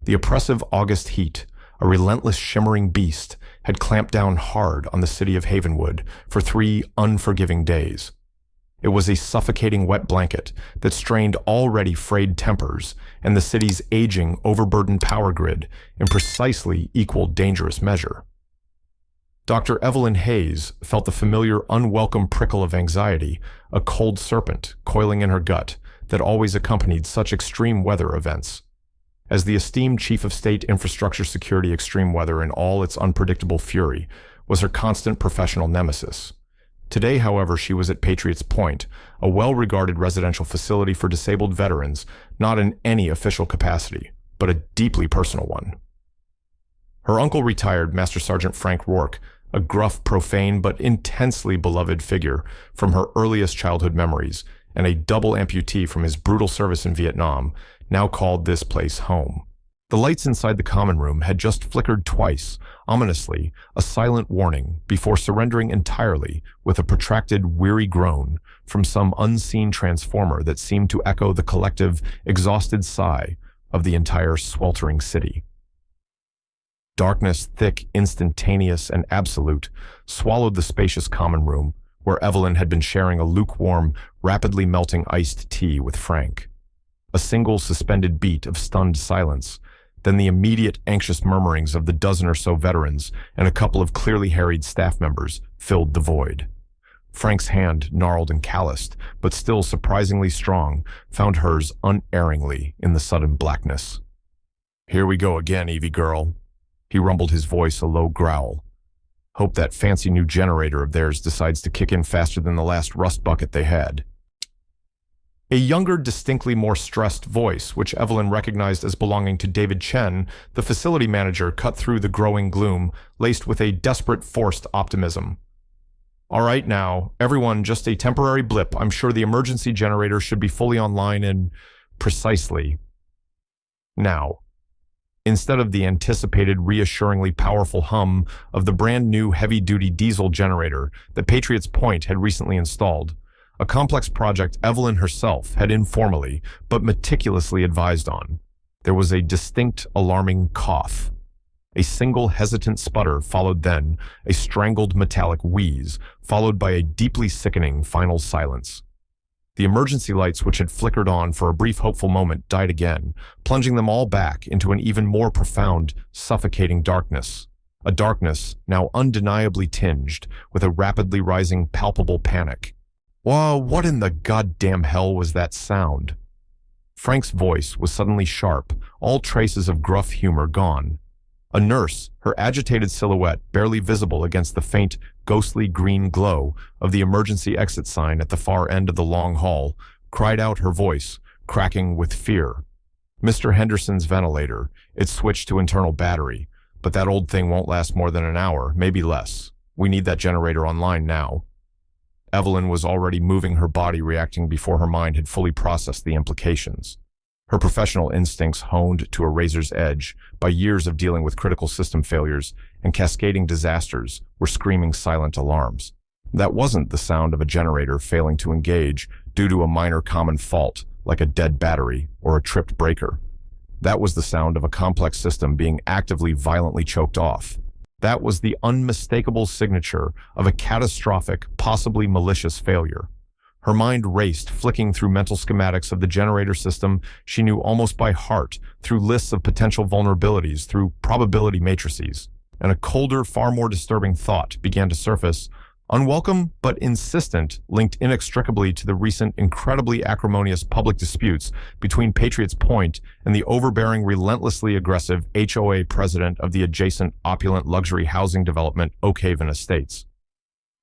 The oppressive August heat, a relentless shimmering beast, had clamped down hard on the city of Havenwood for 3 unforgiving days. It was a suffocating wet blanket that strained already frayed tempers and the city's aging, overburdened power grid in precisely equal dangerous measure. Dr. Evelyn Hayes felt the familiar, unwelcome prickle of anxiety, a cold serpent coiling in her gut that always accompanied such extreme weather events. As the esteemed Chief of State Infrastructure Security, extreme weather in all its unpredictable fury was her constant professional nemesis. Today, however, she was at Patriots Point, a well-regarded residential facility for disabled veterans, not in any official capacity, but a deeply personal one. Her uncle, retired Master Sergeant Frank Rourke, a gruff, profane, but intensely beloved figure from her earliest childhood memories, and a double amputee from his brutal service in Vietnam, now called this place home. The lights inside the common room had just flickered twice, ominously, a silent warning, before surrendering entirely with a protracted, weary groan from some unseen transformer that seemed to echo the collective, exhausted sigh of the entire sweltering city. Darkness, thick, instantaneous, and absolute, swallowed the spacious common room where Evelyn had been sharing a lukewarm, rapidly melting iced tea with Frank. A single suspended beat of stunned silence, then the immediate anxious murmurings of the dozen or so veterans and a couple of clearly harried staff members filled the void. Frank's hand, gnarled and calloused, but still surprisingly strong, found hers unerringly in the sudden blackness. "Here we go again, Evie girl." He rumbled, his voice a low growl. "Hope that fancy new generator of theirs decides to kick in faster than the last rust bucket they had." A younger, distinctly more stressed voice, which Evelyn recognized as belonging to David Chen, the facility manager, cut through the growing gloom, laced with a desperate, forced optimism. "All right now, everyone, just a temporary blip. I'm sure the emergency generator should be fully online in precisely now." Instead of the anticipated, reassuringly powerful hum of the brand new heavy-duty diesel generator that Patriots Point had recently installed, a complex project Evelyn herself had informally but meticulously advised on, there was a distinct, alarming cough. A single hesitant sputter followed, then a strangled metallic wheeze, followed by a deeply sickening final silence. The emergency lights, which had flickered on for a brief hopeful moment, died again, plunging them all back into an even more profound, suffocating darkness. A darkness now undeniably tinged with a rapidly rising, palpable panic. "Whoa, what in the goddamn hell was that sound?" Frank's voice was suddenly sharp, all traces of gruff humor gone. A nurse, her agitated silhouette barely visible against the faint, ghostly green glow of the emergency exit sign at the far end of the long hall, cried out, her voice cracking with fear. "Mr. Henderson's ventilator. It's switched to internal battery, but that old thing won't last more than an hour, maybe less. We need that generator online now." Evelyn was already moving her body, reacting before her mind had fully processed the implications. Her professional instincts, honed to a razor's edge by years of dealing with critical system failures and cascading disasters, were screaming silent alarms. That wasn't the sound of a generator failing to engage due to a minor common fault, like a dead battery or a tripped breaker. That was the sound of a complex system being actively, violently choked off. That was the unmistakable signature of a catastrophic, possibly malicious failure. Her mind raced, flicking through mental schematics of the generator system she knew almost by heart, through lists of potential vulnerabilities, through probability matrices. And a colder, far more disturbing thought began to surface, unwelcome but insistent, linked inextricably to the recent incredibly acrimonious public disputes between Patriots Point and the overbearing, relentlessly aggressive HOA president of the adjacent opulent luxury housing development Oakhaven Estates.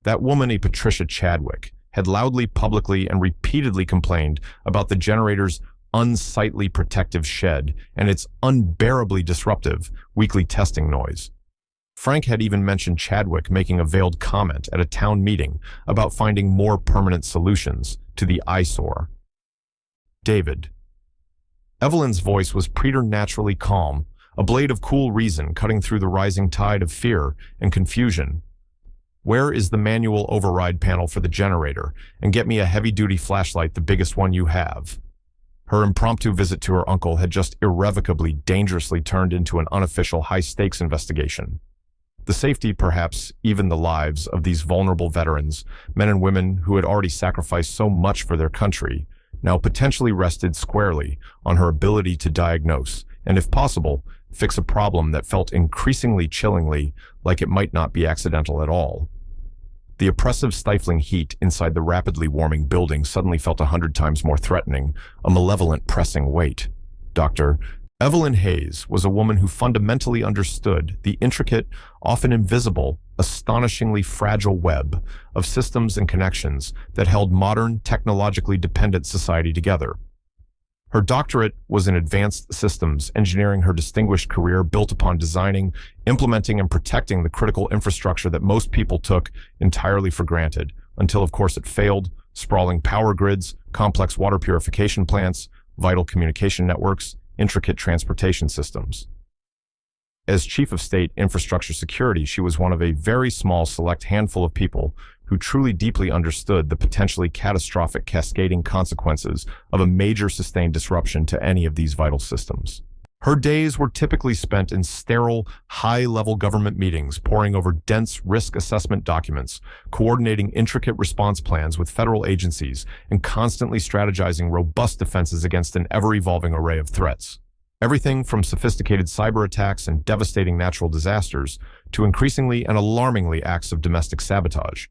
That woman, a Patricia Chadwick, had loudly, publicly, and repeatedly complained about the generator's unsightly protective shed and its unbearably disruptive weekly testing noise. Frank had even mentioned Chadwick making a veiled comment at a town meeting about finding more permanent solutions to the eyesore. David. Evelyn's voice was preternaturally calm, a blade of cool reason cutting through the rising tide of fear and confusion. "Where is the manual override panel for the generator? And get me a heavy-duty flashlight, the biggest one you have." Her impromptu visit to her uncle had just irrevocably, dangerously turned into an unofficial high-stakes investigation. The safety, perhaps even the lives, of these vulnerable veterans, men and women who had already sacrificed so much for their country, now potentially rested squarely on her ability to diagnose, and if possible, fix a problem that felt increasingly chillingly like it might not be accidental at all. The oppressive, stifling heat inside the rapidly warming building suddenly felt 100 times more threatening, a malevolent, pressing weight. Dr. Evelyn Hayes was a woman who fundamentally understood the intricate, often invisible, astonishingly fragile web of systems and connections that held modern, technologically dependent society together. Her doctorate was in advanced systems engineering. Her distinguished career built upon designing, implementing, and protecting the critical infrastructure that most people took entirely for granted, until of course it failed: sprawling power grids, complex water purification plants, vital communication networks, intricate transportation systems. As Chief of State Infrastructure Security, she was one of a very small select handful of people who truly deeply understood the potentially catastrophic cascading consequences of a major sustained disruption to any of these vital systems. Her days were typically spent in sterile, high-level government meetings, poring over dense risk assessment documents, coordinating intricate response plans with federal agencies, and constantly strategizing robust defenses against an ever-evolving array of threats. Everything from sophisticated cyber attacks and devastating natural disasters to increasingly and alarmingly acts of domestic sabotage.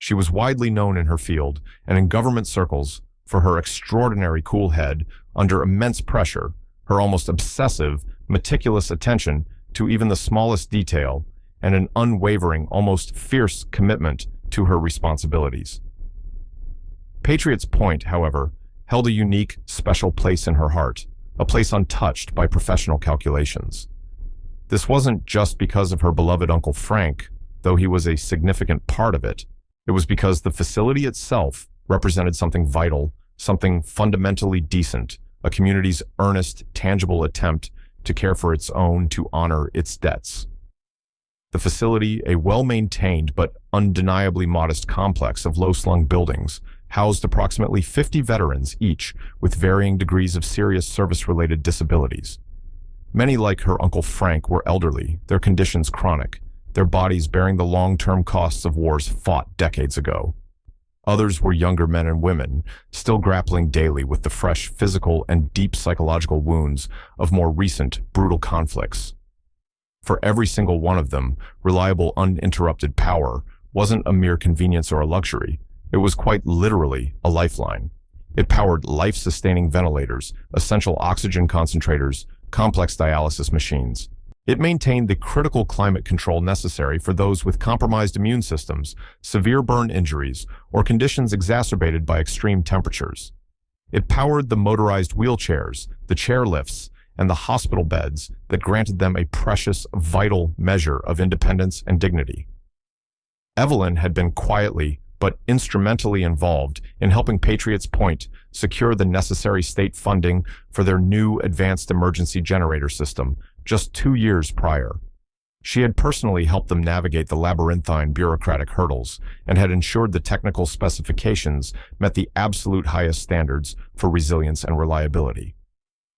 She was widely known in her field and in government circles for her extraordinary cool head under immense pressure, her almost obsessive, meticulous attention to even the smallest detail, and an unwavering, almost fierce commitment to her responsibilities. Patriot's Point, however, held a unique, special place in her heart, a place untouched by professional calculations. This wasn't just because of her beloved Uncle Frank, though he was a significant part of it. It was because the facility itself represented something vital, something fundamentally decent, a community's earnest, tangible attempt to care for its own, to honor its debts. The facility, a well-maintained but undeniably modest complex of low-slung buildings, housed approximately 50 veterans each with varying degrees of serious service-related disabilities. Many, like her Uncle Frank, were elderly, their conditions chronic, their bodies bearing the long-term costs of wars fought decades ago. Others were younger men and women, still grappling daily with the fresh physical and deep psychological wounds of more recent, brutal conflicts. For every single one of them, reliable, uninterrupted power wasn't a mere convenience or a luxury. It was quite literally a lifeline. It powered life-sustaining ventilators, essential oxygen concentrators, complex dialysis machines. It maintained the critical climate control necessary for those with compromised immune systems, severe burn injuries, or conditions exacerbated by extreme temperatures. It powered the motorized wheelchairs, the chairlifts, and the hospital beds that granted them a precious, vital measure of independence and dignity. Evelyn had been quietly but instrumentally involved in helping Patriot's Point secure the necessary state funding for their new advanced emergency generator system just 2 years prior. She had personally helped them navigate the labyrinthine bureaucratic hurdles and had ensured the technical specifications met the absolute highest standards for resilience and reliability.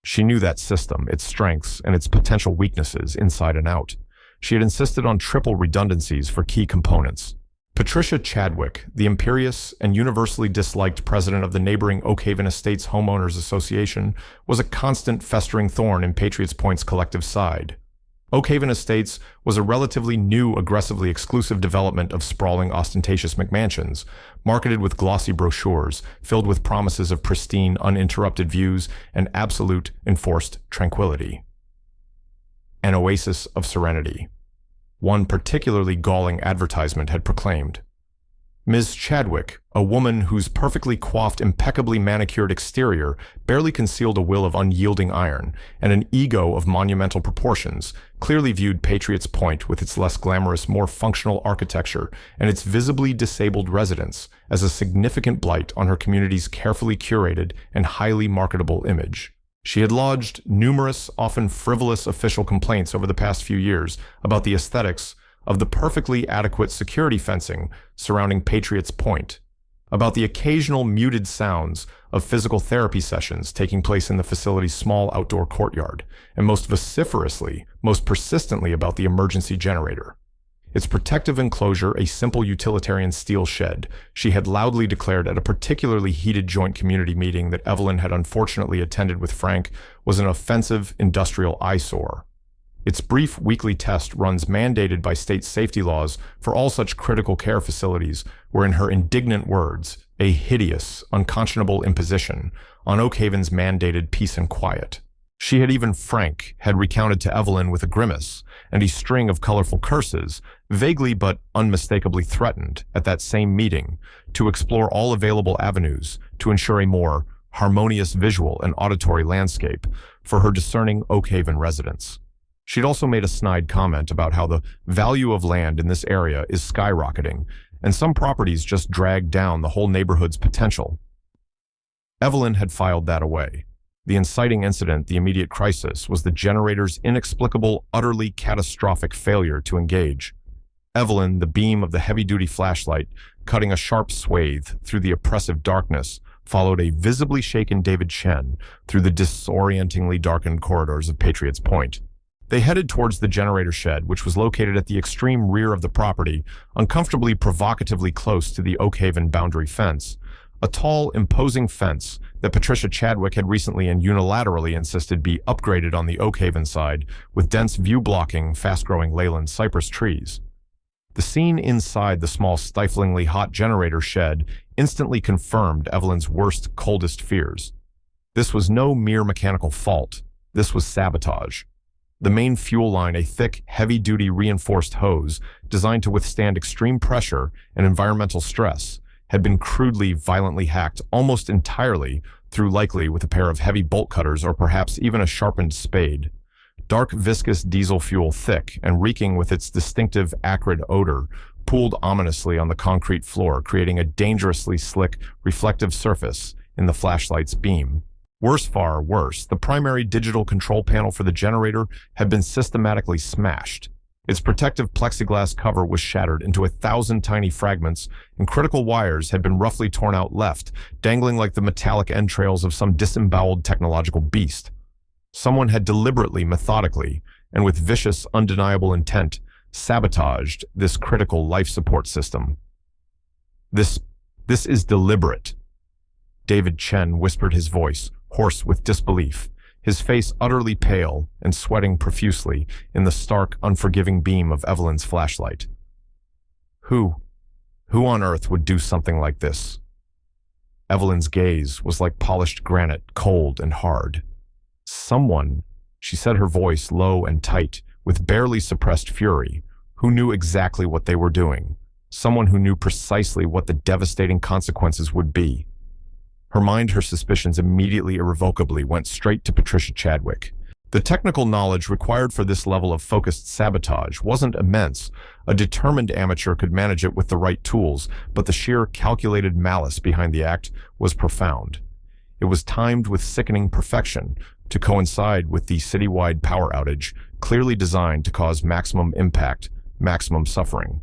She knew that system, its strengths, and its potential weaknesses inside and out. She had insisted on triple redundancies for key components. Patricia Chadwick, the imperious and universally disliked president of the neighboring Oakhaven Estates Homeowners Association, was a constant festering thorn in Patriots Point's collective side. Oakhaven Estates was a relatively new, aggressively exclusive development of sprawling, ostentatious McMansions, marketed with glossy brochures, filled with promises of pristine, uninterrupted views and absolute, enforced tranquility. An oasis of serenity. One particularly galling advertisement had proclaimed, Ms. Chadwick, a woman whose perfectly coiffed, impeccably manicured exterior barely concealed a will of unyielding iron and an ego of monumental proportions, clearly viewed Patriot's Point with its less glamorous, more functional architecture and its visibly disabled residents as a significant blight on her community's carefully curated and highly marketable image. She had lodged numerous, often frivolous official complaints over the past few years about the aesthetics of the perfectly adequate security fencing surrounding Patriot's Point, about the occasional muted sounds of physical therapy sessions taking place in the facility's small outdoor courtyard, and most vociferously, most persistently about the emergency generator. Its protective enclosure, a simple utilitarian steel shed, she had loudly declared at a particularly heated joint community meeting that Evelyn had unfortunately attended with Frank, was an offensive industrial eyesore. Its brief weekly test runs mandated by state safety laws for all such critical care facilities were, in her indignant words, a hideous, unconscionable imposition on Oak Haven's mandated peace and quiet. Frank had recounted to Evelyn with a grimace and a string of colorful curses, vaguely but unmistakably threatened at that same meeting to explore all available avenues to ensure a more harmonious visual and auditory landscape for her discerning Oak Haven residents. She'd also made a snide comment about how the value of land in this area is skyrocketing, and some properties just drag down the whole neighborhood's potential. Evelyn had filed that away. The inciting incident, the immediate crisis, was the generator's inexplicable, utterly catastrophic failure to engage. Evelyn, the beam of the heavy-duty flashlight, cutting a sharp swathe through the oppressive darkness, followed a visibly shaken David Chen through the disorientingly darkened corridors of Patriots Point. They headed towards the generator shed, which was located at the extreme rear of the property, uncomfortably provocatively close to the Oak Haven boundary fence, a tall, imposing fence that Patricia Chadwick had recently and unilaterally insisted be upgraded on the Oak Haven side with dense view-blocking, fast-growing Leyland cypress trees. The scene inside the small, stiflingly hot generator shed instantly confirmed Evelyn's worst, coldest fears. This was no mere mechanical fault. This was sabotage. The main fuel line, a thick, heavy-duty reinforced hose designed to withstand extreme pressure and environmental stress, had been crudely, violently hacked almost entirely through, likely with a pair of heavy bolt cutters or perhaps even a sharpened spade. Dark, viscous diesel fuel, thick and reeking with its distinctive acrid odor, pooled ominously on the concrete floor, creating a dangerously slick, reflective surface in the flashlight's beam. Worse, far worse, the primary digital control panel for the generator had been systematically smashed. Its protective plexiglass cover was shattered into 1,000 tiny fragments, and critical wires had been roughly torn out left, dangling like the metallic entrails of some disemboweled technological beast. Someone had deliberately, methodically, and with vicious, undeniable intent, sabotaged this critical life support system. This is deliberate. David Chen whispered, his voice hoarse with disbelief, his face utterly pale and sweating profusely in the stark, unforgiving beam of Evelyn's flashlight. Who on earth would do something like this? Evelyn's gaze was like polished granite, cold and hard. Someone, she said, her voice low and tight, with barely suppressed fury, who knew exactly what they were doing. Someone who knew precisely what the devastating consequences would be. Her mind, her suspicions immediately, irrevocably went straight to Patricia Chadwick. The technical knowledge required for this level of focused sabotage wasn't immense. A determined amateur could manage it with the right tools, but the sheer calculated malice behind the act was profound. It was timed with sickening perfection to coincide with the citywide power outage, clearly designed to cause maximum impact, maximum suffering.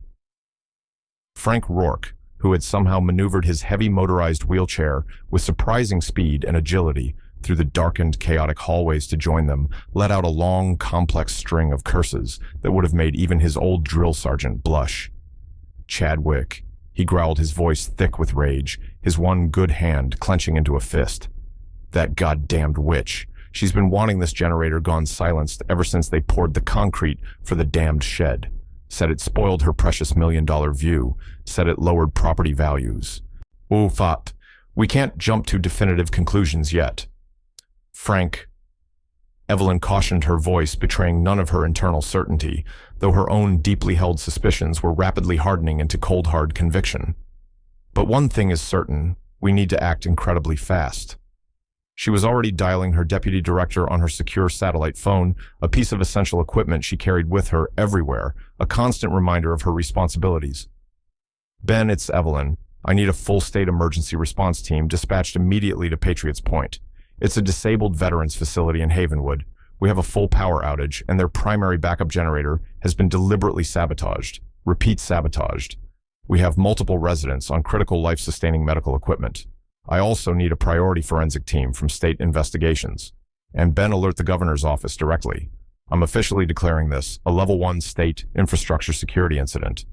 Frank Rourke, who had somehow maneuvered his heavy motorized wheelchair with surprising speed and agility through the darkened, chaotic hallways to join them, let out a long, complex string of curses that would have made even his old drill sergeant blush. Chadwick, he growled, his voice thick with rage, his one good hand clenching into a fist. That goddamned witch. She's been wanting this generator gone silenced ever since they poured the concrete for the damned shed. Said it spoiled her precious $1 million view, said it lowered property values. Fat, we can't jump to definitive conclusions yet. Frank, Evelyn cautioned, her voice betraying none of her internal certainty, though her own deeply held suspicions were rapidly hardening into cold, hard conviction. But one thing is certain, we need to act incredibly fast. She was already dialing her deputy director on her secure satellite phone, a piece of essential equipment she carried with her everywhere, a constant reminder of her responsibilities. Ben, it's Evelyn. I need a full-state emergency response team dispatched immediately to Patriots Point. It's a disabled veterans facility in Havenwood. We have a full power outage, and their primary backup generator has been deliberately sabotaged. Repeat, sabotaged. We have multiple residents on critical life-sustaining medical equipment. I also need a priority forensic team from state investigations. And Ben, alert the governor's office directly. I'm officially declaring this a level 1 state infrastructure security incident.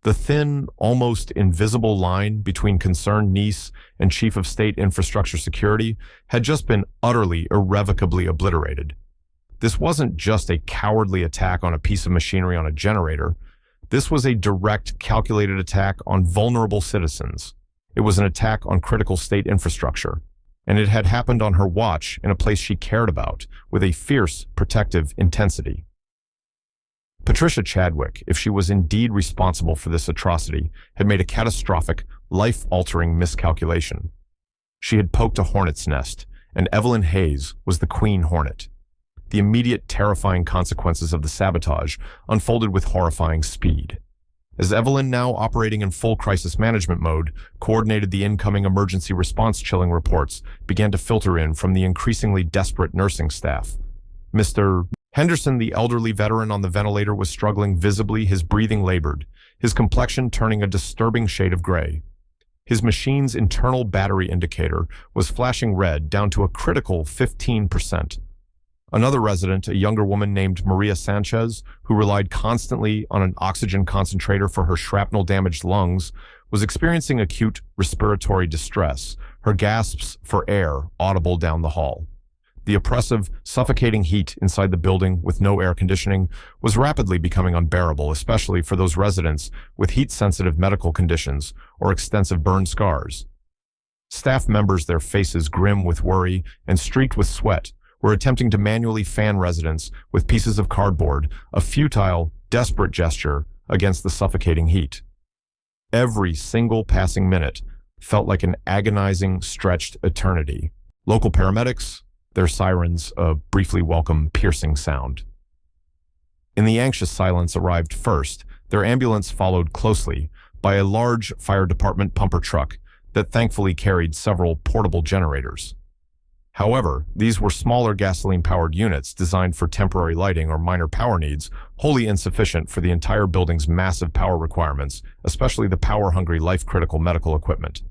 The thin, almost invisible line between concerned niece and chief of state infrastructure security had just been utterly, irrevocably obliterated. This wasn't just a cowardly attack on a piece of machinery on a generator. This was a direct, calculated attack on vulnerable citizens. It was an attack on critical state infrastructure. And it had happened on her watch in a place she cared about, with a fierce, protective intensity. Patricia Chadwick, if she was indeed responsible for this atrocity, had made a catastrophic, life-altering miscalculation. She had poked a hornet's nest, and Evelyn Hayes was the queen hornet. The immediate terrifying consequences of the sabotage unfolded with horrifying speed. As Evelyn, now operating in full crisis management mode, coordinated the incoming emergency response chilling reports began to filter in from the increasingly desperate nursing staff. Mr. Henderson, the elderly veteran on the ventilator, was struggling visibly, his breathing labored, his complexion turning a disturbing shade of gray. His machine's internal battery indicator was flashing red down to a critical 15%. Another resident, a younger woman named Maria Sanchez, who relied constantly on an oxygen concentrator for her shrapnel-damaged lungs, was experiencing acute respiratory distress, her gasps for air audible down the hall. The oppressive, suffocating heat inside the building with no air conditioning was rapidly becoming unbearable, especially for those residents with heat-sensitive medical conditions or extensive burn scars. Staff members, their faces grim with worry and streaked with sweat, were attempting to manually fan residents with pieces of cardboard, a futile, desperate gesture against the suffocating heat. Every single passing minute felt like an agonizing, stretched eternity. Local paramedics, their sirens a briefly welcome, piercing sound. In the anxious silence arrived first, their ambulance followed closely by a large fire department pumper truck that thankfully carried several portable generators. However, these were smaller gasoline-powered units designed for temporary lighting or minor power needs, wholly insufficient for the entire building's massive power requirements, especially the power-hungry, life-critical medical equipment.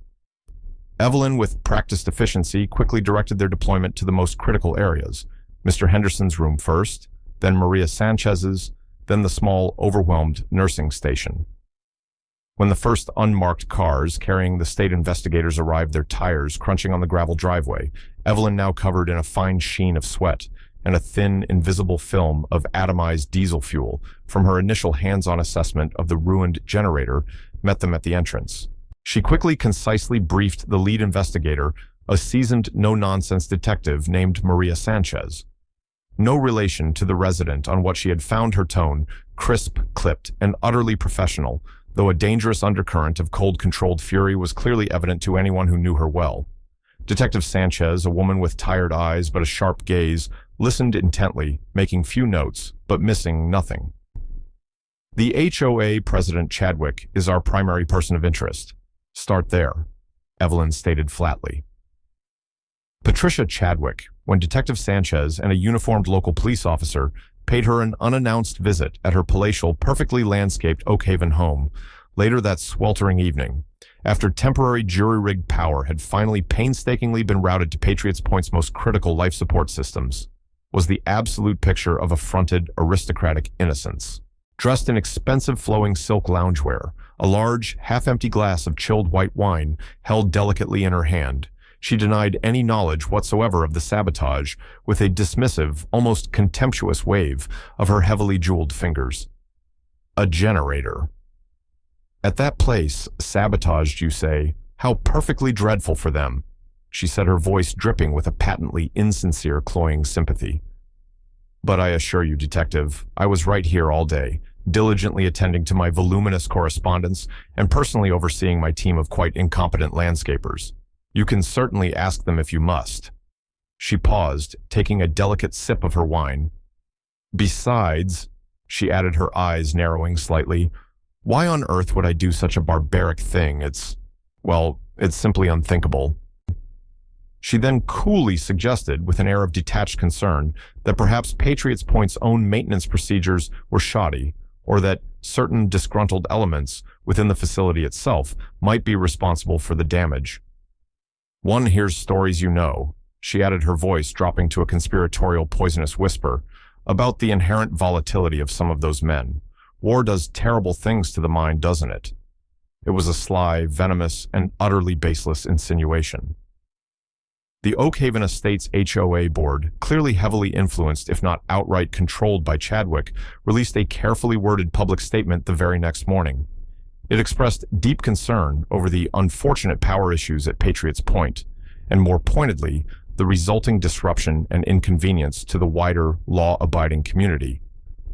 Evelyn, with practiced efficiency, quickly directed their deployment to the most critical areas, Mr. Henderson's room first, then Maria Sanchez's, then the small, overwhelmed nursing station. When the first unmarked cars carrying the state investigators arrived, their tires crunching on the gravel driveway, Evelyn, now covered in a fine sheen of sweat and a thin, invisible film of atomized diesel fuel from her initial hands-on assessment of the ruined generator, met them at the entrance. She quickly, concisely briefed the lead investigator, a seasoned, no-nonsense detective named Maria Sanchez. No relation to the resident, on what she had found her tone crisp, clipped, and utterly professional, though a dangerous undercurrent of cold-controlled fury was clearly evident to anyone who knew her well. Detective Sanchez, a woman with tired eyes but a sharp gaze, listened intently, making few notes, but missing nothing. The HOA President Chadwick is our primary person of interest. Start there, Evelyn stated flatly. Patricia Chadwick, when Detective Sanchez and a uniformed local police officer paid her an unannounced visit at her palatial, perfectly landscaped Oakhaven home later that sweltering evening, after temporary jury-rigged power had finally painstakingly been routed to Patriots Point's most critical life support systems, was the absolute picture of affronted, aristocratic innocence. Dressed in expensive flowing silk loungewear, a large, half-empty glass of chilled white wine held delicately in her hand, she denied any knowledge whatsoever of the sabotage with a dismissive, almost contemptuous wave of her heavily jeweled fingers. A generator. At that place, sabotaged, you say? How perfectly dreadful for them, she said, her voice dripping with a patently insincere, cloying sympathy. But I assure you, Detective, I was right here all day, diligently attending to my voluminous correspondence and personally overseeing my team of quite incompetent landscapers. You can certainly ask them if you must. She paused, taking a delicate sip of her wine. Besides, she added, her eyes narrowing slightly, why on earth would I do such a barbaric thing? It's simply unthinkable. She then coolly suggested, with an air of detached concern, that perhaps Patriots Point's own maintenance procedures were shoddy, or that certain disgruntled elements within the facility itself might be responsible for the damage. One hears stories you know, she added, her voice dropping to a conspiratorial, poisonous whisper, about the inherent volatility of some of those men. War does terrible things to the mind, doesn't it? It was a sly, venomous, and utterly baseless insinuation. The Oakhaven Estates HOA board, clearly heavily influenced if not outright controlled by Chadwick, released a carefully worded public statement the very next morning. It expressed deep concern over the unfortunate power issues at Patriots Point, and more pointedly, the resulting disruption and inconvenience to the wider, law-abiding community.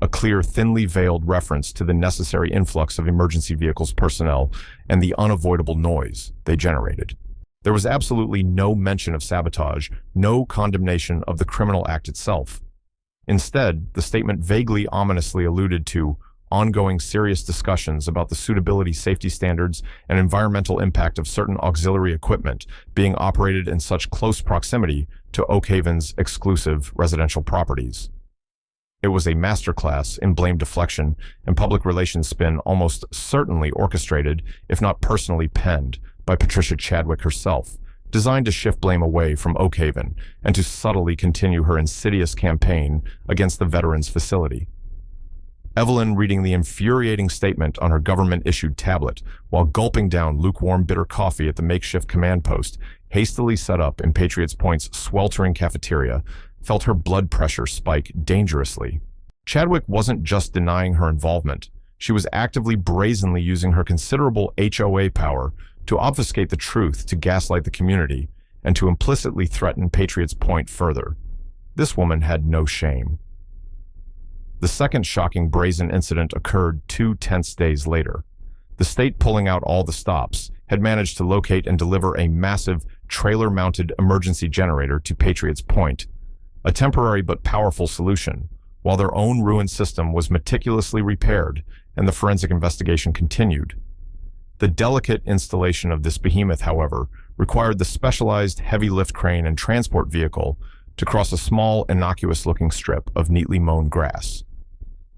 A clear, thinly veiled reference to the necessary influx of emergency vehicles personnel and the unavoidable noise they generated. There was absolutely no mention of sabotage, no condemnation of the criminal act itself. Instead, the statement vaguely ominously alluded to ongoing serious discussions about the suitability, safety standards, and environmental impact of certain auxiliary equipment being operated in such close proximity to Oakhaven's exclusive residential properties. It was a masterclass in blame deflection and public relations spin, almost certainly orchestrated, if not personally penned, by Patricia Chadwick herself, designed to shift blame away from Oakhaven and to subtly continue her insidious campaign against the veterans' facility. Evelyn, reading the infuriating statement on her government-issued tablet while gulping down lukewarm bitter coffee at the makeshift command post hastily set up in Patriots Point's sweltering cafeteria, felt her blood pressure spike dangerously. Chadwick wasn't just denying her involvement. She was actively, brazenly using her considerable HOA power to obfuscate the truth, to gaslight the community, and to implicitly threaten Patriots Point further. This woman had no shame. The second shocking brazen incident occurred 2 tense days later. The state, pulling out all the stops, had managed to locate and deliver a massive trailer-mounted emergency generator to Patriots Point, a temporary but powerful solution, while their own ruined system was meticulously repaired and the forensic investigation continued. The delicate installation of this behemoth, however, required the specialized heavy lift crane and transport vehicle to cross a small, innocuous-looking strip of neatly mown grass.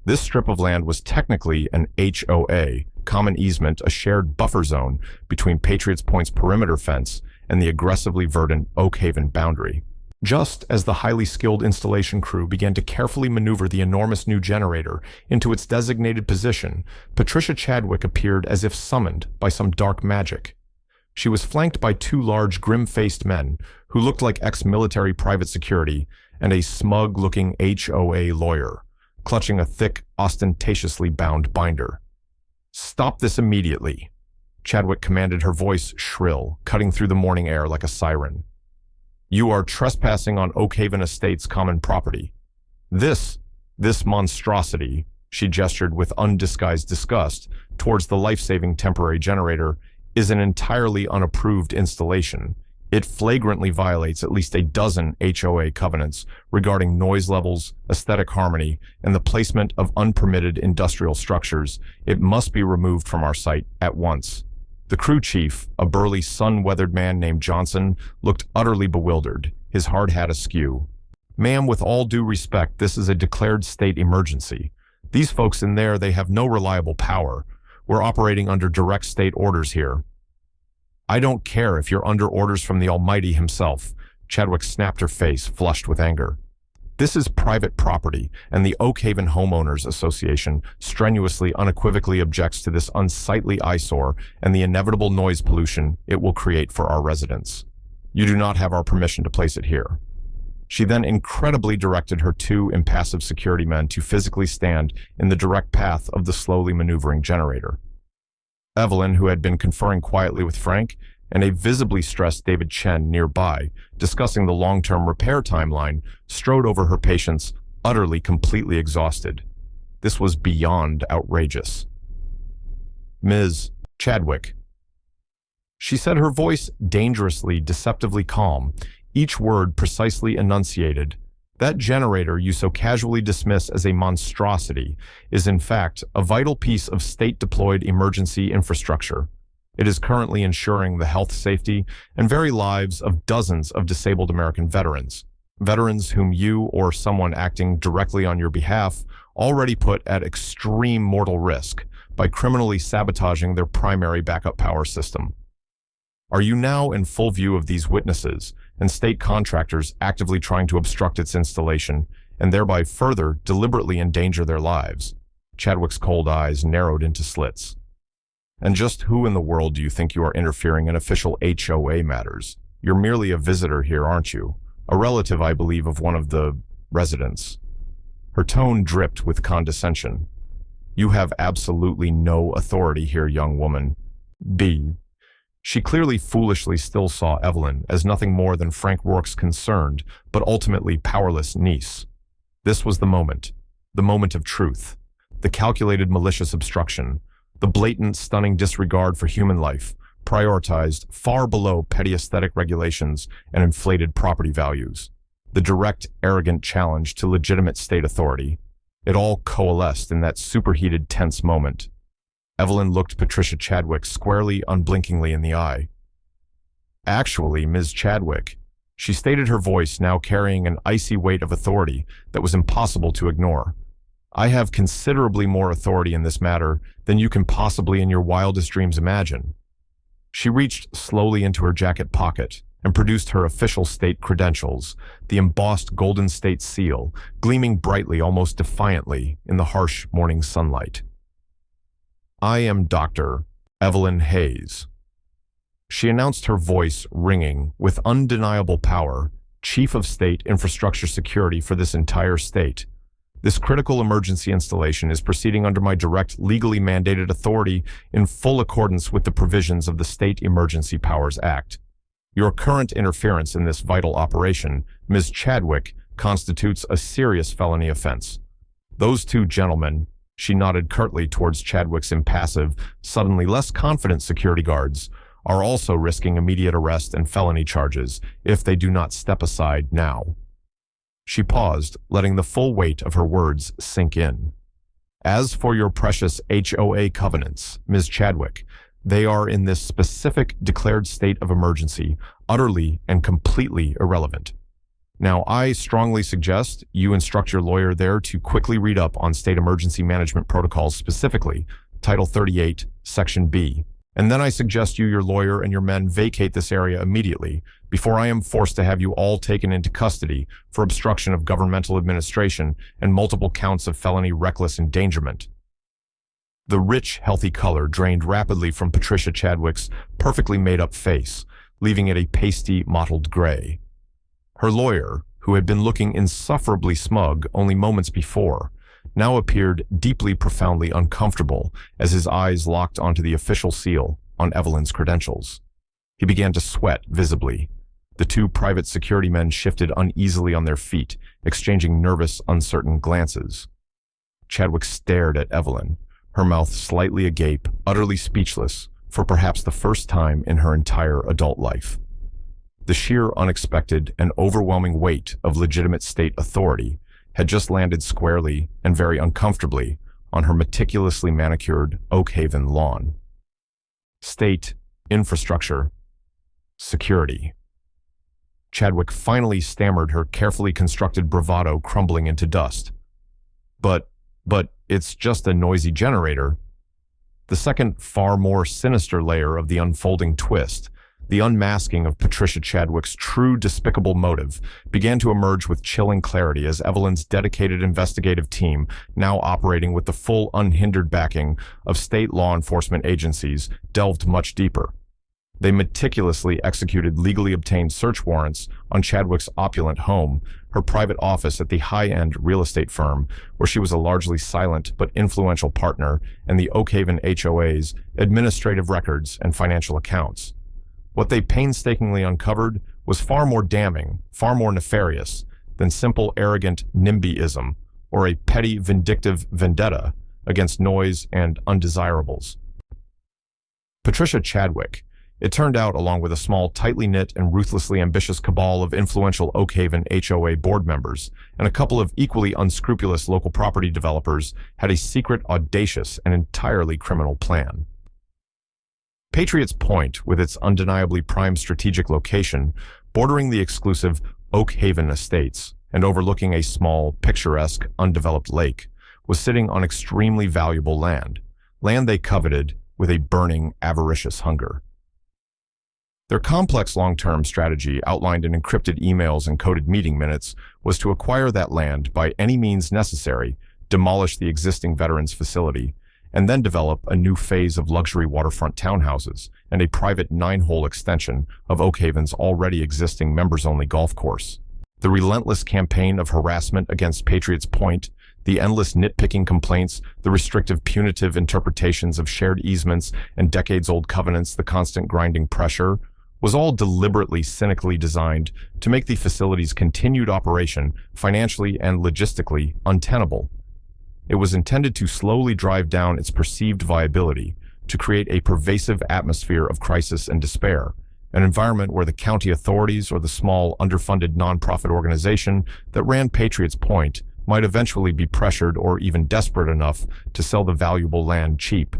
This strip of land was technically an HOA, common easement, a shared buffer zone between Patriots Point's perimeter fence and the aggressively verdant Oakhaven boundary. Just as the highly skilled installation crew began to carefully maneuver the enormous new generator into its designated position, Patricia Chadwick appeared as if summoned by some dark magic. She was flanked by 2 large, grim-faced men who looked like ex-military private security and a smug-looking HOA lawyer, clutching a thick, ostentatiously bound binder. "Stop this immediately," Chadwick commanded, her voice shrill, cutting through the morning air like a siren. "You are trespassing on Oakhaven Estates common property. This monstrosity," she gestured with undisguised disgust towards the life-saving temporary generator, "is an entirely unapproved installation. It flagrantly violates at least a dozen HOA covenants regarding noise levels, aesthetic harmony, and the placement of unpermitted industrial structures. It must be removed from our site at once." The crew chief, a burly, sun-weathered man named Johnson, looked utterly bewildered, his hard hat askew. "Ma'am, with all due respect, this is a declared state emergency. These folks in there, they have no reliable power. We're operating under direct state orders here." "I don't care if you're under orders from the Almighty himself," Chadwick snapped, her face flushed with anger. "This is private property, and the Oakhaven Homeowners Association strenuously, unequivocally objects to this unsightly eyesore and the inevitable noise pollution it will create for our residents. You do not have our permission to place it here." She then incredibly directed her 2 impassive security men to physically stand in the direct path of the slowly maneuvering generator. Evelyn, who had been conferring quietly with Frank, and a visibly stressed David Chen nearby, discussing the long-term repair timeline, strode over her patients, utterly, completely exhausted. This was beyond outrageous. "Ms. Chadwick," she said, her voice dangerously, deceptively calm, each word precisely enunciated. "That generator you so casually dismiss as a monstrosity is in fact a vital piece of state-deployed emergency infrastructure. It is currently ensuring the health, safety, and very lives of dozens of disabled American veterans. veterans whom you or someone acting directly on your behalf already put at extreme mortal risk by criminally sabotaging their primary backup power system. Are you now in full view of these witnesses and state contractors actively trying to obstruct its installation and thereby further deliberately endanger their lives? Chadwick's cold eyes narrowed into slits. And just who in the world do you think you are interfering in official HOA matters? You're merely a visitor here, aren't you? A relative, I believe, of one of the residents. Her tone dripped with condescension. You have absolutely no authority here, young woman. B. She clearly foolishly still saw Evelyn as nothing more than Frank Rourke's concerned, but ultimately powerless niece. This was the moment of truth, the calculated malicious obstruction, the blatant, stunning disregard for human life, prioritized far below petty aesthetic regulations and inflated property values, the direct, arrogant challenge to legitimate state authority. It all coalesced in that superheated, tense moment. Evelyn looked Patricia Chadwick squarely, unblinkingly in the eye. Actually, Ms. Chadwick, she stated, her voice now carrying an icy weight of authority that was impossible to ignore. I have considerably more authority in this matter than you can possibly in your wildest dreams imagine. She reached slowly into her jacket pocket and produced her official state credentials, the embossed golden state seal, gleaming brightly, almost defiantly, in the harsh morning sunlight. I am Dr. Evelyn Hayes. She announced, her voice ringing with undeniable power, Chief of State Infrastructure Security for this entire state. This critical emergency installation is proceeding under my direct, legally mandated authority in full accordance with the provisions of the State Emergency Powers Act. Your current interference in this vital operation, Ms. Chadwick, constitutes a serious felony offense. Those two gentlemen, she nodded curtly towards Chadwick's impassive, suddenly less confident security guards, are also risking immediate arrest and felony charges if they do not step aside now. She paused, letting the full weight of her words sink in. As for your precious HOA covenants, Ms. Chadwick, they are in this specific declared state of emergency utterly and completely irrelevant. Now, I strongly suggest you instruct your lawyer there to quickly read up on state emergency management protocols, specifically Title 38, Section B. And then I suggest you, your lawyer, and your men vacate this area immediately before I am forced to have you all taken into custody for obstruction of governmental administration and multiple counts of felony reckless endangerment. The rich, healthy color drained rapidly from Patricia Chadwick's perfectly made-up face, leaving it a pasty, mottled gray. Her lawyer, who had been looking insufferably smug only moments before, now appeared deeply, profoundly uncomfortable as his eyes locked onto the official seal on Evelyn's credentials. He began to sweat visibly. The two private security men shifted uneasily on their feet, exchanging nervous, uncertain glances. Chadwick stared at Evelyn, her mouth slightly agape, utterly speechless, for perhaps the first time in her entire adult life. The sheer, unexpected, and overwhelming weight of legitimate state authority had just landed squarely and very uncomfortably on her meticulously manicured Oak Haven lawn. State, infrastructure, security. Chadwick finally stammered, her carefully constructed bravado crumbling into dust. But it's just a noisy generator. The second, far more sinister layer of the unfolding twist, the unmasking of Patricia Chadwick's true despicable motive, began to emerge with chilling clarity as Evelyn's dedicated investigative team, now operating with the full unhindered backing of state law enforcement agencies, delved much deeper. They meticulously executed legally obtained search warrants on Chadwick's opulent home, her private office at the high-end real estate firm, where she was a largely silent but influential partner, and the Oak Haven HOA's administrative records and financial accounts. What they painstakingly uncovered was far more damning, far more nefarious than simple arrogant NIMBYism or a petty vindictive vendetta against noise and undesirables. Patricia Chadwick, it turned out, along with a small, tightly knit and ruthlessly ambitious cabal of influential Oak Haven HOA board members and a couple of equally unscrupulous local property developers, had a secret, audacious, and entirely criminal plan. Patriot's Point, with its undeniably prime strategic location, bordering the exclusive Oak Haven Estates, and overlooking a small, picturesque, undeveloped lake, was sitting on extremely valuable land they coveted with a burning, avaricious hunger. Their complex long-term strategy, outlined in encrypted emails and coded meeting minutes, was to acquire that land by any means necessary, demolish the existing veterans facility, and then develop a new phase of luxury waterfront townhouses and a private 9-hole extension of Oak Haven's already existing members-only golf course. The relentless campaign of harassment against Patriots Point, the endless nitpicking complaints, the restrictive punitive interpretations of shared easements and decades-old covenants, the constant grinding pressure, was all deliberately cynically designed to make the facility's continued operation financially and logistically untenable. It was intended to slowly drive down its perceived viability, to create a pervasive atmosphere of crisis and despair, an environment where the county authorities or the small, underfunded nonprofit organization that ran Patriots Point might eventually be pressured or even desperate enough to sell the valuable land cheap.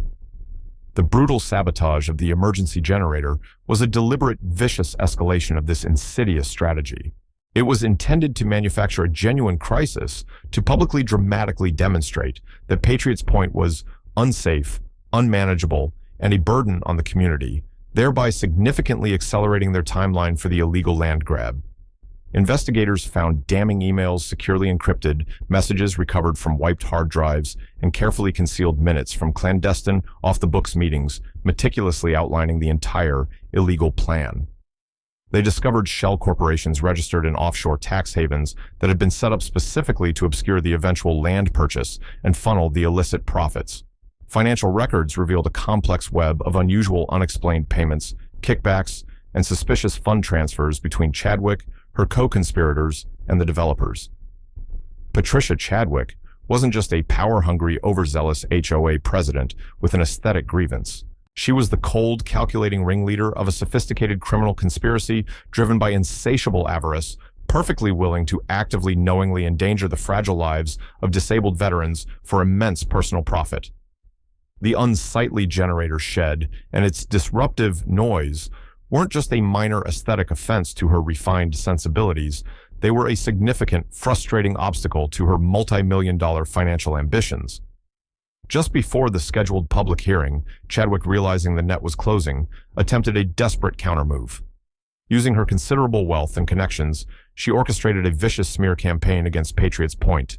The brutal sabotage of the emergency generator was a deliberate, vicious escalation of this insidious strategy. It was intended to manufacture a genuine crisis, to publicly dramatically demonstrate that Patriots Point was unsafe, unmanageable, and a burden on the community, thereby significantly accelerating their timeline for the illegal land grab. Investigators found damning emails securely encrypted, messages recovered from wiped hard drives, and carefully concealed minutes from clandestine, off-the-books meetings, meticulously outlining the entire illegal plan. They discovered shell corporations registered in offshore tax havens that had been set up specifically to obscure the eventual land purchase and funnel the illicit profits. Financial records revealed a complex web of unusual unexplained payments, kickbacks, and suspicious fund transfers between Chadwick, her co-conspirators, and the developers. Patricia Chadwick wasn't just a power-hungry, overzealous HOA president with an aesthetic grievance. She was the cold, calculating ringleader of a sophisticated criminal conspiracy driven by insatiable avarice, perfectly willing to actively, knowingly endanger the fragile lives of disabled veterans for immense personal profit. The unsightly generator shed and its disruptive noise weren't just a minor aesthetic offense to her refined sensibilities, they were a significant, frustrating obstacle to her multi-million-dollar financial ambitions. Just before the scheduled public hearing, Chadwick, realizing the net was closing, attempted a desperate countermove. Using her considerable wealth and connections, she orchestrated a vicious smear campaign against Patriots Point.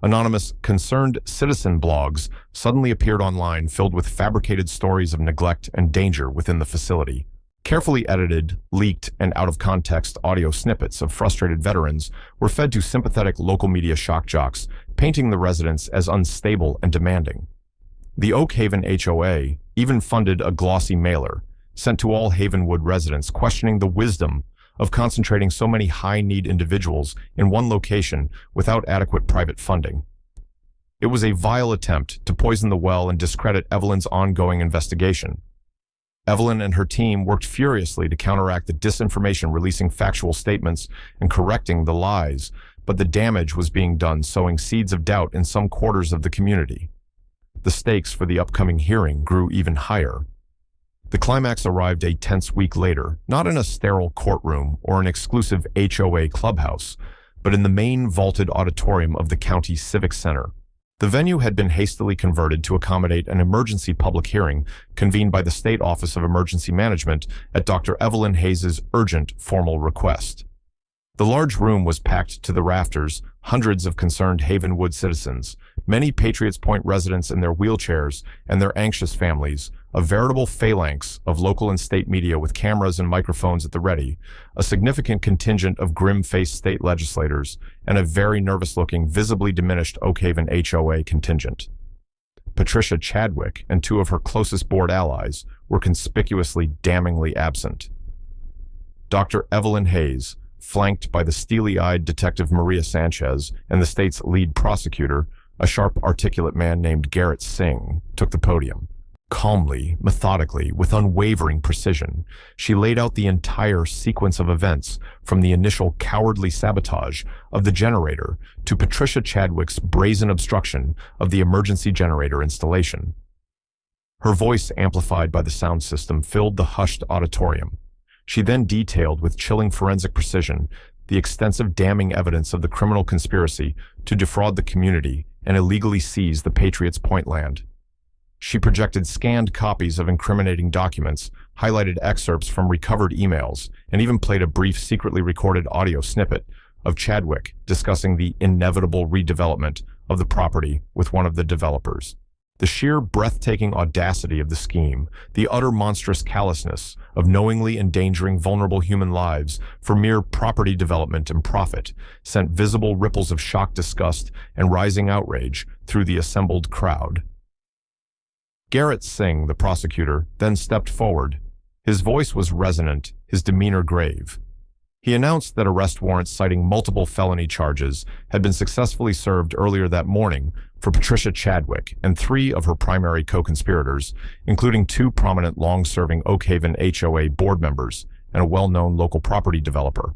Anonymous, concerned citizen blogs suddenly appeared online filled with fabricated stories of neglect and danger within the facility. Carefully edited, leaked, and out-of-context audio snippets of frustrated veterans were fed to sympathetic local media shock jocks, painting the residents as unstable and demanding. The Oak Haven HOA even funded a glossy mailer, sent to all Havenwood residents, questioning the wisdom of concentrating so many high-need individuals in one location without adequate private funding. It was a vile attempt to poison the well and discredit Evelyn's ongoing investigation. Evelyn and her team worked furiously to counteract the disinformation, releasing factual statements and correcting the lies, but the damage was being done, sowing seeds of doubt in some quarters of the community. The stakes for the upcoming hearing grew even higher. The climax arrived a tense week later, not in a sterile courtroom or an exclusive HOA clubhouse, but in the main vaulted auditorium of the county civic center. The venue had been hastily converted to accommodate an emergency public hearing convened by the State Office of Emergency Management at Dr. Evelyn Hayes' urgent formal request. The large room was packed to the rafters, hundreds of concerned Havenwood citizens, many Patriots Point residents in their wheelchairs and their anxious families, a veritable phalanx of local and state media with cameras and microphones at the ready, a significant contingent of grim-faced state legislators, and a very nervous-looking, visibly diminished Oak Haven HOA contingent. Patricia Chadwick and two of her closest board allies were conspicuously, damningly absent. Dr. Evelyn Hayes, flanked by the steely-eyed Detective Maria Sanchez and the state's lead prosecutor, a sharp, articulate man named Garrett Singh, took the podium. Calmly, methodically, with unwavering precision, she laid out the entire sequence of events, from the initial cowardly sabotage of the generator to Patricia Chadwick's brazen obstruction of the emergency generator installation. Her voice, amplified by the sound system, filled the hushed auditorium. She then detailed with chilling forensic precision the extensive damning evidence of the criminal conspiracy to defraud the community and illegally seize the Patriots' Point land. She projected scanned copies of incriminating documents, highlighted excerpts from recovered emails, and even played a brief secretly recorded audio snippet of Chadwick discussing the inevitable redevelopment of the property with one of the developers. The sheer breathtaking audacity of the scheme, the utter monstrous callousness of knowingly endangering vulnerable human lives for mere property development and profit, sent visible ripples of shocked disgust and rising outrage through the assembled crowd. Garrett Singh, the prosecutor, then stepped forward. His voice was resonant, his demeanor grave. He announced that arrest warrants citing multiple felony charges had been successfully served earlier that morning for Patricia Chadwick and 3 of her primary co-conspirators, including 2 prominent long-serving Oakhaven HOA board members and a well-known local property developer.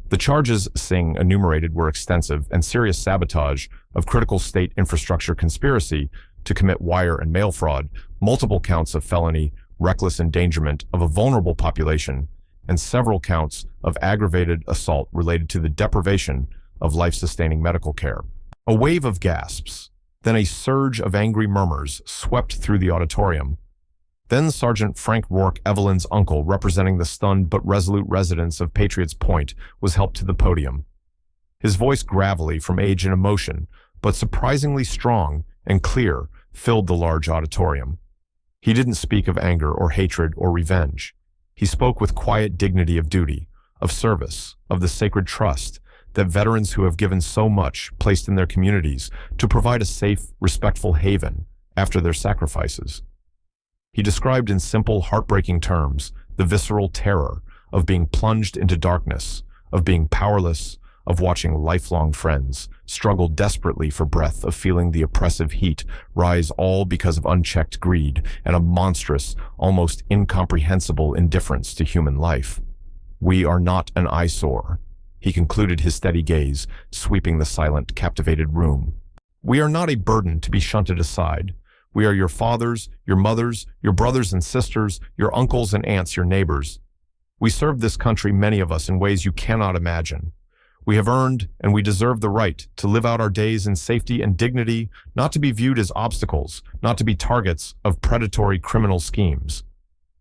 The charges Singh enumerated were extensive and serious sabotage of critical state infrastructure, conspiracy to commit wire and mail fraud, multiple counts of felony reckless endangerment of a vulnerable population, and several counts of aggravated assault related to the deprivation of life-sustaining medical care. A wave of gasps, then a surge of angry murmurs swept through the auditorium. Then Sergeant Frank Rourke, Evelyn's uncle, representing the stunned but resolute residents of Patriots Point, was helped to the podium. His voice, gravelly from age and emotion, but surprisingly strong and clear, filled the large auditorium. He didn't speak of anger or hatred or revenge. He spoke with quiet dignity of duty, of service, of the sacred trust that veterans who have given so much placed in their communities to provide a safe, respectful haven after their sacrifices. He described in simple, heartbreaking terms the visceral terror of being plunged into darkness, of being powerless, of watching lifelong friends struggle desperately for breath, of feeling the oppressive heat rise, all because of unchecked greed and a monstrous, almost incomprehensible indifference to human life. "We are not an eyesore," he concluded, his steady gaze sweeping the silent, captivated room. "We are not a burden to be shunted aside. We are your fathers, your mothers, your brothers and sisters, your uncles and aunts, your neighbors. We serve this country, many of us, in ways you cannot imagine. We have earned and we deserve the right to live out our days in safety and dignity, not to be viewed as obstacles, not to be targets of predatory criminal schemes."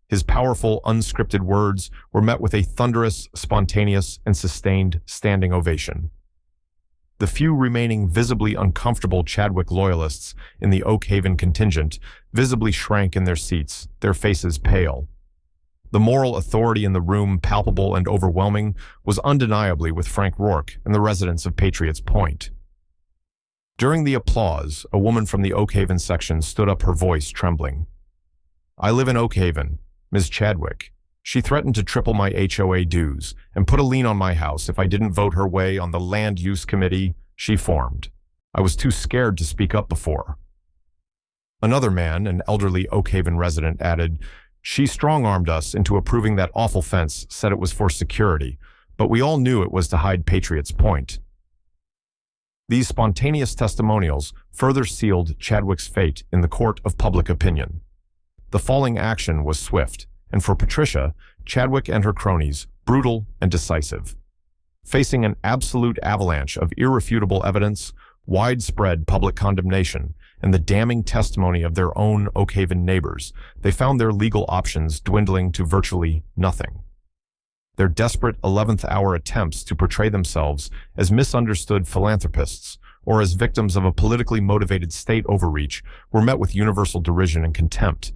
His powerful, unscripted words were met with a thunderous, spontaneous, and sustained standing ovation. The few remaining visibly uncomfortable Chadwick loyalists in the Oakhaven contingent visibly shrank in their seats, their faces pale. The moral authority in the room, palpable and overwhelming, was undeniably with Frank Rourke and the residents of Patriots Point. During the applause, a woman from the Oakhaven section stood up, her voice trembling. "I live in Oakhaven, Ms. Chadwick. She threatened to triple my HOA dues and put a lien on my house if I didn't vote her way on the land use committee she formed. I was too scared to speak up before." Another man, an elderly Oakhaven resident, added, "She strong-armed us into approving that awful fence, said it was for security, but we all knew it was to hide Patriots Point." These spontaneous testimonials further sealed Chadwick's fate in the court of public opinion. The falling action was swift, and for Patricia, Chadwick and her cronies, brutal and decisive. Facing an absolute avalanche of irrefutable evidence, widespread public condemnation, and the damning testimony of their own Oakhaven neighbors, they found their legal options dwindling to virtually nothing. Their desperate 11th-hour attempts to portray themselves as misunderstood philanthropists or as victims of a politically motivated state overreach were met with universal derision and contempt.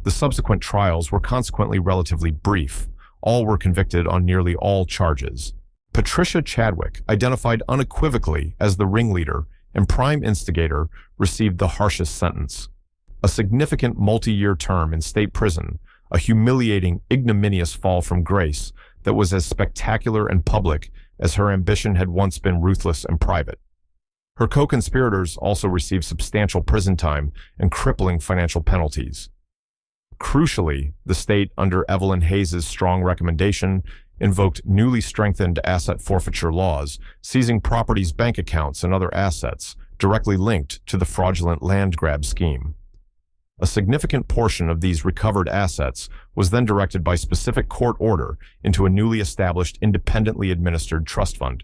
The subsequent trials were consequently relatively brief. All were convicted on nearly all charges. Patricia Chadwick, identified unequivocally as the ringleader and prime instigator, received the harshest sentence. A significant multi-year term in state prison, a humiliating, ignominious fall from grace that was as spectacular and public as her ambition had once been ruthless and private. Her co-conspirators also received substantial prison time and crippling financial penalties. Crucially, the state, under Evelyn Hayes's strong recommendation, invoked newly strengthened asset forfeiture laws, seizing properties, bank accounts, and other assets directly linked to the fraudulent land grab scheme. A significant portion of these recovered assets was then directed by specific court order into a newly established, independently administered trust fund.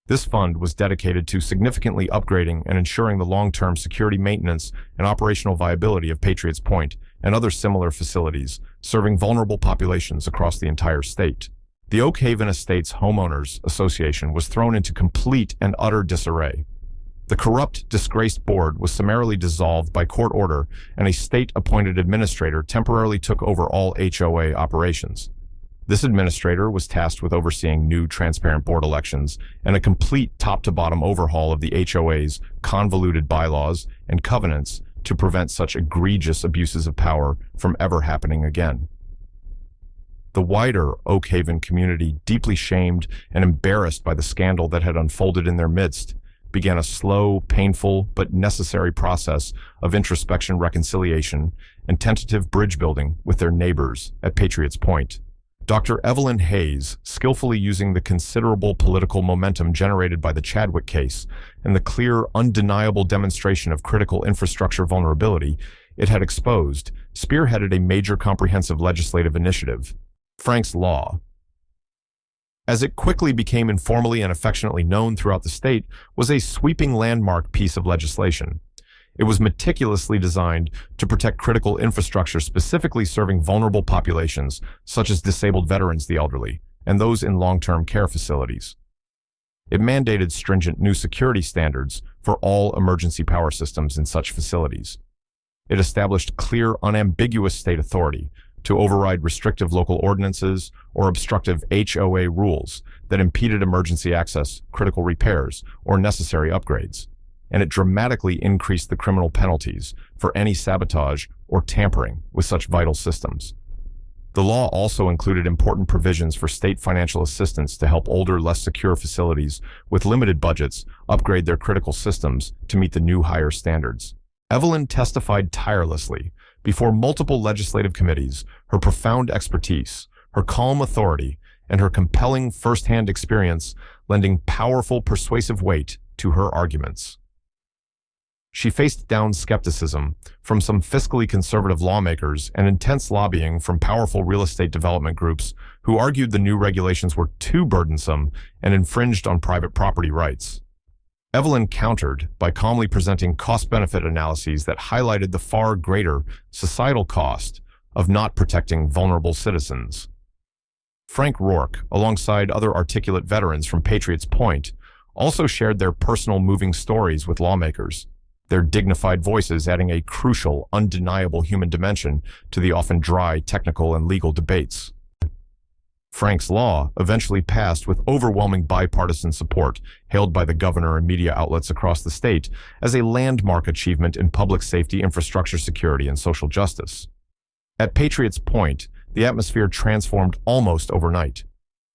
This fund was dedicated to significantly upgrading and ensuring the long-term security maintenance and operational viability of Patriots Point and other similar facilities, serving vulnerable populations across the entire state. The Oak Haven Estates Homeowners Association was thrown into complete and utter disarray. The corrupt, disgraced board was summarily dissolved by court order, and a state-appointed administrator temporarily took over all HOA operations. This administrator was tasked with overseeing new transparent board elections and a complete top-to-bottom overhaul of the HOA's convoluted bylaws and covenants to prevent such egregious abuses of power from ever happening again. The wider Oak Haven community, deeply shamed and embarrassed by the scandal that had unfolded in their midst, began a slow, painful, but necessary process of introspection, reconciliation, and tentative bridge building with their neighbors at Patriots Point. Dr. Evelyn Hayes, skillfully using the considerable political momentum generated by the Chadwick case and the clear, undeniable demonstration of critical infrastructure vulnerability it had exposed, spearheaded a major comprehensive legislative initiative, Frank's Law. As it quickly became informally and affectionately known throughout the state, was a sweeping landmark piece of legislation. It was meticulously designed to protect critical infrastructure specifically serving vulnerable populations, such as disabled veterans, the elderly, and those in long-term care facilities. It mandated stringent new security standards for all emergency power systems in such facilities. It established clear, unambiguous state authority to override restrictive local ordinances or obstructive HOA rules that impeded emergency access, critical repairs, or necessary upgrades. And it dramatically increased the criminal penalties for any sabotage or tampering with such vital systems. The law also included important provisions for state financial assistance to help older, less secure facilities with limited budgets upgrade their critical systems to meet the new higher standards. Evelyn testified tirelessly before multiple legislative committees, her profound expertise, her calm authority, and her compelling first-hand experience lending powerful persuasive weight to her arguments. She faced down skepticism from some fiscally conservative lawmakers and intense lobbying from powerful real estate development groups who argued the new regulations were too burdensome and infringed on private property rights. Evelyn countered by calmly presenting cost-benefit analyses that highlighted the far greater societal cost of not protecting vulnerable citizens. Frank Rourke, alongside other articulate veterans from Patriots Point, also shared their personal moving stories with lawmakers, their dignified voices adding a crucial, undeniable human dimension to the often dry technical and legal debates. Frank's Law eventually passed with overwhelming bipartisan support, hailed by the governor and media outlets across the state as a landmark achievement in public safety, infrastructure security, and social justice. At Patriots Point, the atmosphere transformed almost overnight.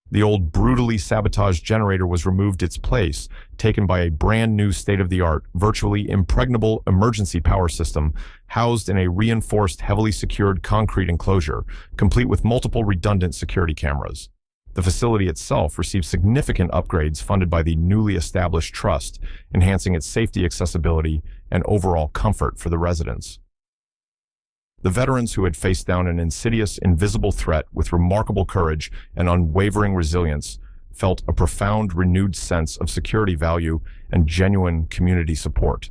The old brutally sabotaged generator was removed its place, taken by a brand new state-of-the-art, virtually impregnable emergency power system housed in a reinforced, heavily secured concrete enclosure, complete with multiple redundant security cameras. The facility itself received significant upgrades funded by the newly established trust, enhancing its safety, accessibility, and overall comfort for the residents. The veterans who had faced down an insidious, invisible threat with remarkable courage and unwavering resilience felt a profound, renewed sense of security value and genuine community support.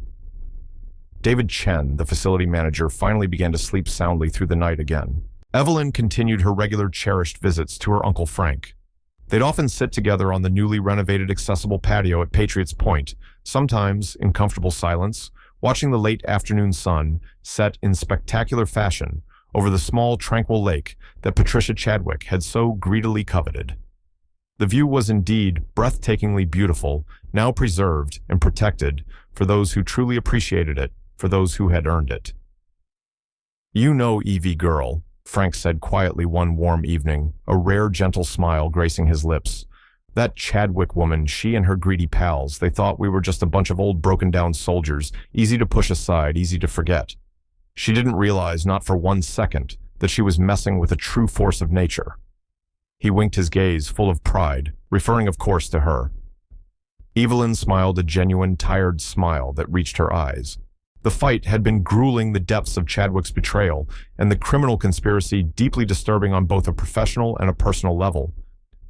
David Chen, the facility manager, finally began to sleep soundly through the night again. Evelyn continued her regular, cherished visits to her Uncle Frank. They'd often sit together on the newly renovated accessible patio at Patriots Point, sometimes in comfortable silence, watching the late afternoon sun set in spectacular fashion over the small, tranquil lake that Patricia Chadwick had so greedily coveted. The view was indeed breathtakingly beautiful, now preserved and protected for those who truly appreciated it, for those who had earned it. "You know, Evie girl," Frank said quietly one warm evening, a rare gentle smile gracing his lips. "That Chadwick woman, she and her greedy pals, they thought we were just a bunch of old broken-down soldiers, easy to push aside, easy to forget. She didn't realize, not for 1 second, that she was messing with a true force of nature." He winked his gaze, full of pride, referring of course to her. Evelyn smiled a genuine, tired smile that reached her eyes. The fight had been grueling the depths of Chadwick's betrayal, and the criminal conspiracy deeply disturbing on both a professional and a personal level.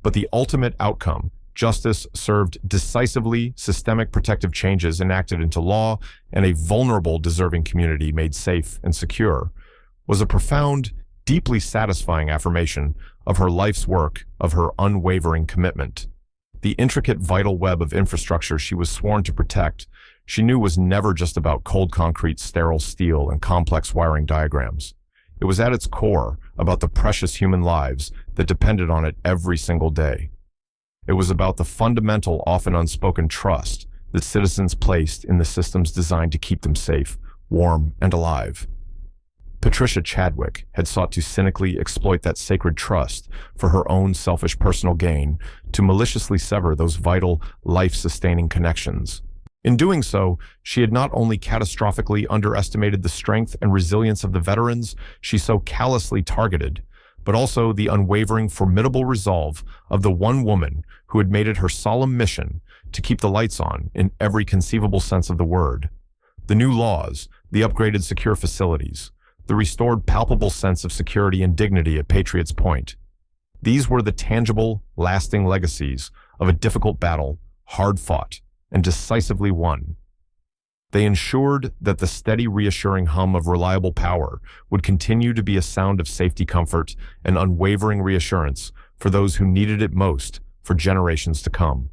But the ultimate outcome, justice served decisively, systemic protective changes enacted into law, and a vulnerable, deserving community made safe and secure, was a profound, deeply satisfying affirmation of her life's work, of her unwavering commitment. The intricate, vital web of infrastructure she was sworn to protect, she knew was never just about cold concrete, sterile steel, and complex wiring diagrams. It was at its core about the precious human lives that depended on it every single day. It was about the fundamental, often unspoken trust that citizens placed in the systems designed to keep them safe, warm, and alive. Patricia Chadwick had sought to cynically exploit that sacred trust for her own selfish personal gain, to maliciously sever those vital, life-sustaining connections. In doing so, she had not only catastrophically underestimated the strength and resilience of the veterans she so callously targeted, but also the unwavering, formidable resolve of the one woman who had made it her solemn mission to keep the lights on in every conceivable sense of the word. The new laws, the upgraded secure facilities, the restored palpable sense of security and dignity at Patriot's Point. These were the tangible, lasting legacies of a difficult battle, hard fought, and decisively won. They ensured that the steady, reassuring hum of reliable power would continue to be a sound of safety, comfort, and unwavering reassurance for those who needed it most for generations to come.